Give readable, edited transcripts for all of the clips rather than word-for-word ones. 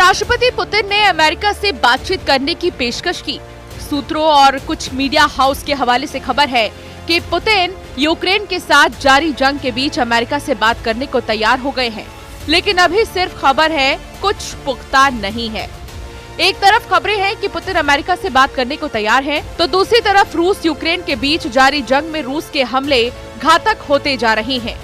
राष्ट्रपति पुतिन ने अमेरिका से बातचीत करने की पेशकश की। सूत्रों और कुछ मीडिया हाउस के हवाले से खबर है कि पुतिन यूक्रेन के साथ जारी जंग के बीच अमेरिका से बात करने को तैयार हो गए हैं, लेकिन अभी सिर्फ खबर है, कुछ पुख्ता नहीं है। एक तरफ खबरें हैं कि पुतिन अमेरिका से बात करने को तैयार हैं, तो दूसरी तरफ रूस यूक्रेन के बीच जारी जंग में रूस के हमले घातक होते जा रहे हैं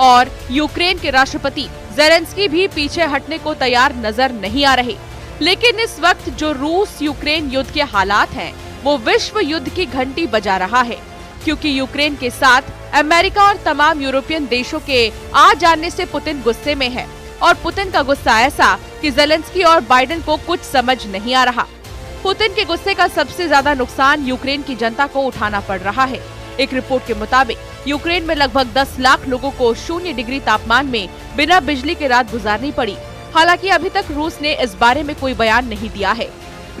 और यूक्रेन के राष्ट्रपति ज़ेलेंस्की भी पीछे हटने को तैयार नजर नहीं आ रहे। लेकिन इस वक्त जो रूस यूक्रेन युद्ध के हालात हैं, वो विश्व युद्ध की घंटी बजा रहा है, क्योंकि यूक्रेन के साथ अमेरिका और तमाम यूरोपियन देशों के आ जाने से पुतिन गुस्से में है और पुतिन का गुस्सा ऐसा कि ज़ेलेंस्की और बाइडेन को कुछ समझ नहीं आ रहा। पुतिन के गुस्से का सबसे ज्यादा नुकसान यूक्रेन की जनता को उठाना पड़ रहा है। एक रिपोर्ट के मुताबिक यूक्रेन में लगभग 10 लाख लोगों को 0 डिग्री तापमान में बिना बिजली के रात गुजारनी पड़ी। हालांकि अभी तक रूस ने इस बारे में कोई बयान नहीं दिया है।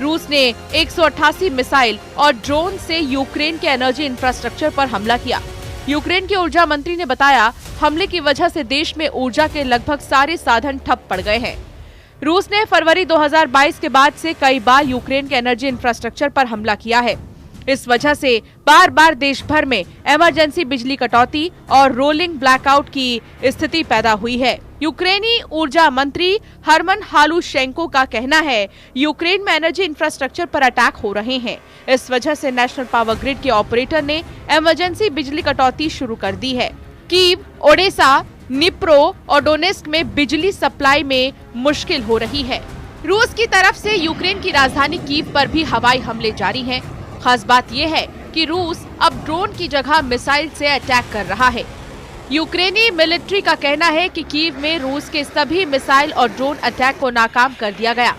रूस ने 188 मिसाइल और ड्रोन से यूक्रेन के एनर्जी इंफ्रास्ट्रक्चर पर हमला किया। यूक्रेन के ऊर्जा मंत्री ने बताया, हमले की वजह से देश में ऊर्जा के लगभग सारे साधन ठप पड़ गए हैं। रूस ने फरवरी 2022 के बाद से कई बार यूक्रेन के एनर्जी इंफ्रास्ट्रक्चर पर हमला किया है। इस वजह से बार बार देश भर में इमरजेंसी बिजली कटौती और रोलिंग ब्लैकआउट की स्थिति पैदा हुई है। यूक्रेनी ऊर्जा मंत्री हरमन हालुशेंको का कहना है, यूक्रेन में एनर्जी इंफ्रास्ट्रक्चर पर अटैक हो रहे हैं। इस वजह से नेशनल पावर ग्रिड के ऑपरेटर ने इमरजेंसी बिजली कटौती शुरू कर दी है। कीव, ओडेसा, निप्रो और डोनेस्क में बिजली सप्लाई में मुश्किल हो रही है। रूस की तरफ से यूक्रेन की राजधानी कीव पर भी हवाई हमले जारी हैं। खास बात यह है कि रूस अब ड्रोन की जगह मिसाइल से अटैक कर रहा है। यूक्रेनी मिलिट्री का कहना है कि कीव में रूस के सभी मिसाइल और ड्रोन अटैक को नाकाम कर दिया गया।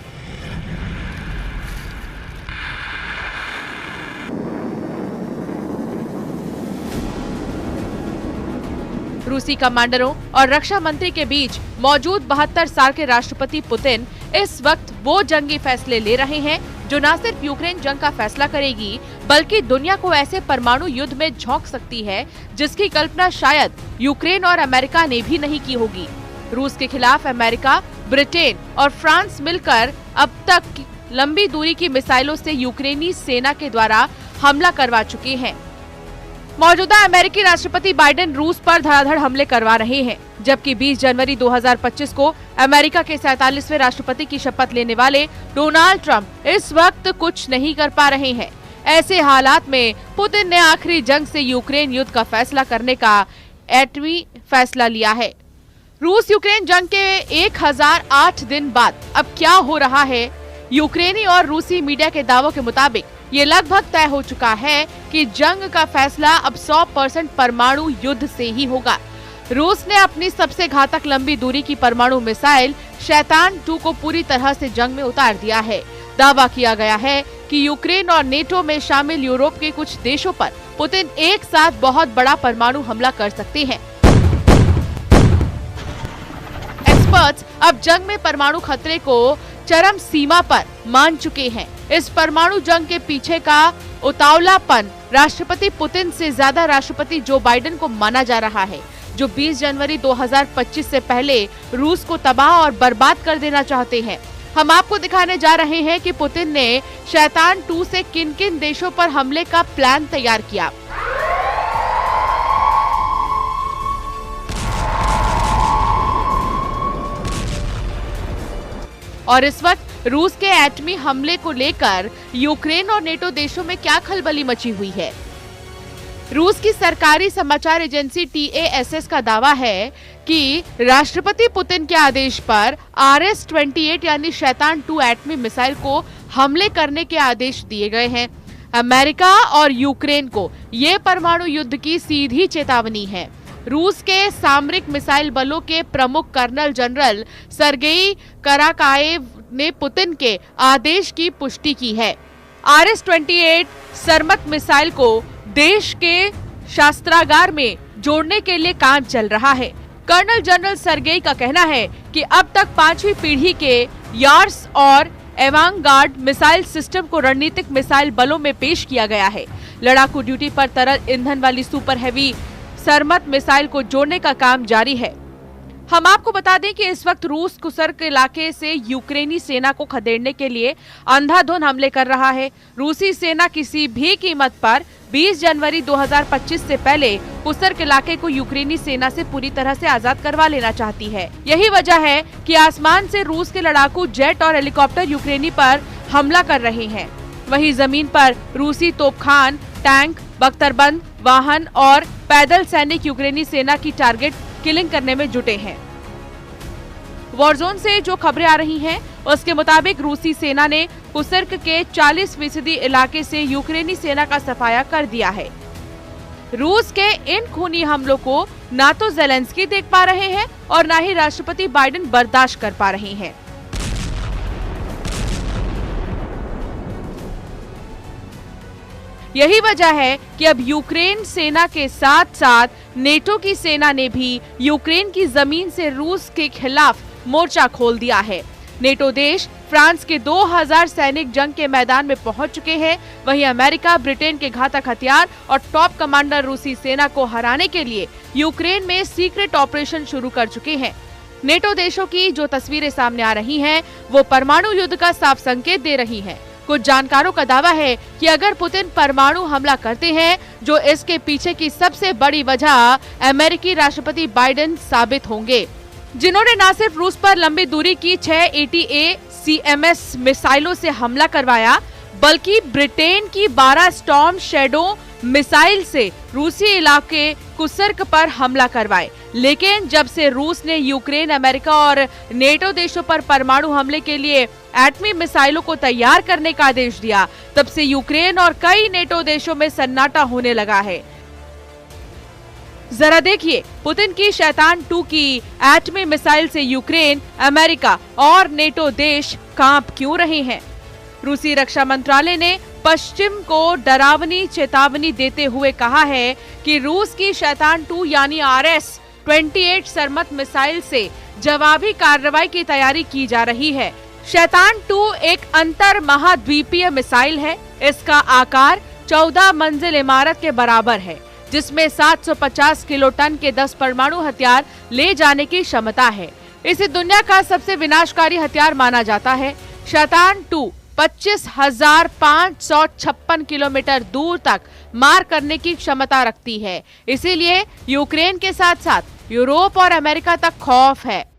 रूसी कमांडरों और रक्षा मंत्री के बीच मौजूद 72 साल के राष्ट्रपति पुतिन इस वक्त वो जंगी फैसले ले रहे हैं जो न सिर्फ यूक्रेन जंग का फैसला करेगी, बल्कि दुनिया को ऐसे परमाणु युद्ध में झोंक सकती है जिसकी कल्पना शायद यूक्रेन और अमेरिका ने भी नहीं की होगी। रूस के खिलाफ अमेरिका, ब्रिटेन और फ्रांस मिलकर अब तक लंबी दूरी की मिसाइलों से यूक्रेनी सेना के द्वारा हमला करवा चुके हैं। मौजूदा अमेरिकी राष्ट्रपति बाइडेन रूस पर धड़ाधड़ हमले करवा रहे हैं, जबकि 20 जनवरी 2025 को अमेरिका के 47वें राष्ट्रपति की शपथ लेने वाले डोनाल्ड ट्रंप इस वक्त कुछ नहीं कर पा रहे हैं। ऐसे हालात में पुतिन ने आखिरी जंग से यूक्रेन युद्ध का फैसला करने का एटमी फैसला लिया है। रूस यूक्रेन जंग के 1008 दिन बाद अब क्या हो रहा है? यूक्रेनी और रूसी मीडिया के दावों के मुताबिक ये लगभग तय हो चुका है कि जंग का फैसला अब 100% परमाणु युद्ध से ही होगा। रूस ने अपनी सबसे घातक लंबी दूरी की परमाणु मिसाइल शैतान 2 को पूरी तरह से जंग में उतार दिया है। दावा किया गया है कि यूक्रेन और नेटो में शामिल यूरोप के कुछ देशों पर पुतिन एक साथ बहुत बड़ा परमाणु हमला कर सकते हैं। एक्सपर्ट्स अब जंग में परमाणु खतरे को चरम सीमा पर मान चुके हैं। इस परमाणु जंग के पीछे का उतावलापन राष्ट्रपति पुतिन से ज्यादा राष्ट्रपति जो बाइडेन को माना जा रहा है, जो 20 जनवरी 2025 से पहले रूस को तबाह और बर्बाद कर देना चाहते हैं। हम आपको दिखाने जा रहे हैं कि पुतिन ने शैतान 2 से किन किन देशों पर हमले का प्लान तैयार किया। और इस वक्त रूस के एटमी हमले को लेकर यूक्रेन और नेटो देशों में क्या खलबली मची हुई है। रूस की सरकारी समाचार एजेंसी TASS का दावा है कि राष्ट्रपति पुतिन के आदेश पर RS-28 यानी शैतान 2 एटमी मिसाइल को हमले करने के आदेश दिए गए हैं। अमेरिका और यूक्रेन को ये परमाणु युद्ध की सीधी चेतावनी है। रूस के सामरिक मिसाइल बलों के प्रमुख कर्नल जनरल सर्गेई कराकाएव ने पुतिन के आदेश की पुष्टि की है। RS-28 सरमत मिसाइल को देश के शस्त्रागार में जोड़ने के लिए काम चल रहा है। कर्नल जनरल सर्गेई का कहना है कि अब तक 5वीं पीढ़ी के यार्स और एवांगार्ड मिसाइल सिस्टम को रणनीतिक मिसाइल बलों में पेश किया गया है। लड़ाकू ड्यूटी पर तरल ईंधन वाली सुपर हैवी सरमत मिसाइल को जोड़ने का काम जारी है। हम आपको बता दें कि इस वक्त रूस कुर्स्क इलाके से यूक्रेनी सेना को खदेड़ने के लिए अंधाधुंध हमले कर रहा है। रूसी सेना किसी भी कीमत पर 20 जनवरी 2025 से पहले कुर्स्क इलाके को यूक्रेनी सेना से पूरी तरह से आजाद करवा लेना चाहती है। यही वजह है कि आसमान से रूस के लड़ाकू जेट और हेलीकॉप्टर यूक्रेनी पर हमला कर रहे हैं। वहीं जमीन पर रूसी तोपखान, टैंक, बख्तरबंद वाहन और पैदल सैनिक यूक्रेनी सेना की टारगेट किलिंग करने में जुटे हैं। वॉरजोन से जो खबरें आ रही हैं, उसके मुताबिक रूसी सेना ने कुर्स्क के 40% इलाके से यूक्रेनी सेना का सफाया कर दिया है। रूस के इन खूनी हमलों को ना तो ज़ेलेंस्की देख पा रहे हैं और ना ही राष्ट्रपति बाइडेन बर्दाश्त कर पा रहे हैं। यही वजह है कि अब यूक्रेन सेना के साथ साथ नेटो की सेना ने भी यूक्रेन की जमीन से रूस के खिलाफ मोर्चा खोल दिया है। नेटो देश फ्रांस के 2000 सैनिक जंग के मैदान में पहुंच चुके हैं। वहीं अमेरिका, ब्रिटेन के घातक हथियार और टॉप कमांडर रूसी सेना को हराने के लिए यूक्रेन में सीक्रेट ऑपरेशन शुरू कर चुके हैं। नेटो देशों की जो तस्वीरें सामने आ रही हैं, वो परमाणु युद्ध का साफ संकेत दे रही हैं। कुछ जानकारों का दावा है कि अगर पुतिन परमाणु हमला करते हैं, जो इसके पीछे की सबसे बड़ी वजह अमेरिकी राष्ट्रपति बाइडेन साबित होंगे, जिन्होंने न सिर्फ रूस पर लंबी दूरी की 6 ATACMS मिसाइलों से हमला करवाया, बल्कि ब्रिटेन की 12 स्टॉर्म शैडो मिसाइल से रूसी इलाके कुर्स्क पर हमला करवाए। लेकिन जब से रूस ने यूक्रेन, अमेरिका और नेटो देशों पर परमाणु हमले के लिए एटमी मिसाइलों को तैयार करने का आदेश दिया, तब से यूक्रेन और कई नेटो देशों में सन्नाटा होने लगा है। जरा देखिए, पुतिन की शैतान 2 की एटमी मिसाइल से यूक्रेन, अमेरिका और नेटो देश कांप क्यों रहे हैं। रूसी रक्षा मंत्रालय ने पश्चिम को डरावनी चेतावनी देते हुए कहा है कि रूस की शैतान 2 यानी RS-28 सरमत मिसाइल से जवाबी कार्रवाई की तैयारी की जा रही है। शैतान 2 एक अंतर महाद्वीपीय मिसाइल है। इसका आकार 14 मंजिल इमारत के बराबर है, जिसमें 750 किलोटन के 10 परमाणु हथियार ले जाने की क्षमता है। इसे दुनिया का सबसे विनाशकारी हथियार माना जाता है। शैतान 2 25,556 किलोमीटर दूर तक मार करने की क्षमता रखती है। इसीलिए यूक्रेन के साथ साथ यूरोप और अमेरिका तक खौफ है।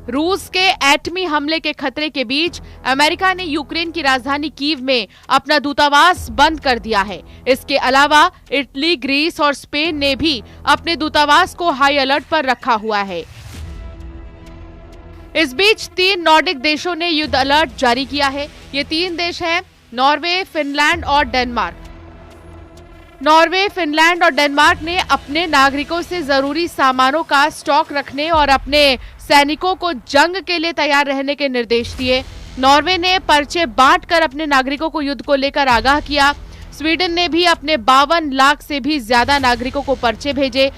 रूस के एटमी हमले के खतरे के बीच अमेरिका ने यूक्रेन की राजधानी कीव में अपना दूतावास बंद कर दिया है। इसके अलावा इटली, ग्रीस और स्पेन ने भी अपने दूतावास को हाई अलर्ट पर रखा हुआ है। इस बीच 3 नॉर्डिक देशों ने युद्ध अलर्ट जारी किया है। ये 3 देश हैं नॉर्वे, फिनलैंड और डेनमार्क। नॉर्वे, फिनलैंड और डेनमार्क ने अपने नागरिकों से जरूरी सामानों का स्टॉक रखने और अपने सैनिकों को जंग के लिए तैयार रहने के निर्देश दिए। नॉर्वे ने पर्चे बांटकर अपने नागरिकों को युद्ध को लेकर आगाह किया। स्वीडन ने भी अपने 52 लाख से भी ज्यादा नागरिकों को पर्चे भेजे।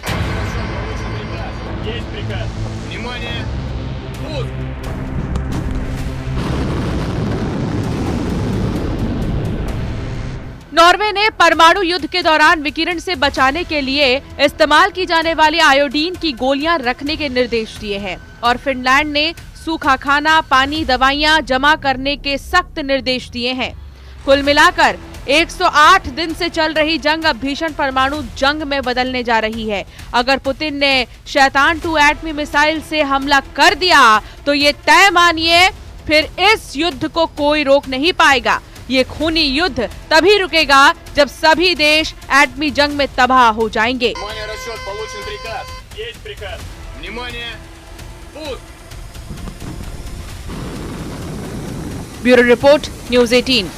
नॉर्वे ने परमाणु युद्ध के दौरान विकिरण से बचाने के लिए इस्तेमाल की जाने वाली आयोडीन की गोलियां रखने के निर्देश दिए हैं और फिनलैंड ने सूखा खाना, पानी, दवाइयां जमा करने के सख्त निर्देश दिए हैं। कुल मिलाकर 108 दिन से चल रही जंग अब भीषण परमाणु जंग में बदलने जा रही है। अगर पुतिन ने शैतान 2 एटमी मिसाइल से हमला कर दिया तो ये तय मानिए, फिर इस युद्ध को कोई रोक नहीं पाएगा। ये खूनी युद्ध तभी रुकेगा जब सभी देश एटमी जंग में तबाह हो जाएंगे। Bureau report, news 18।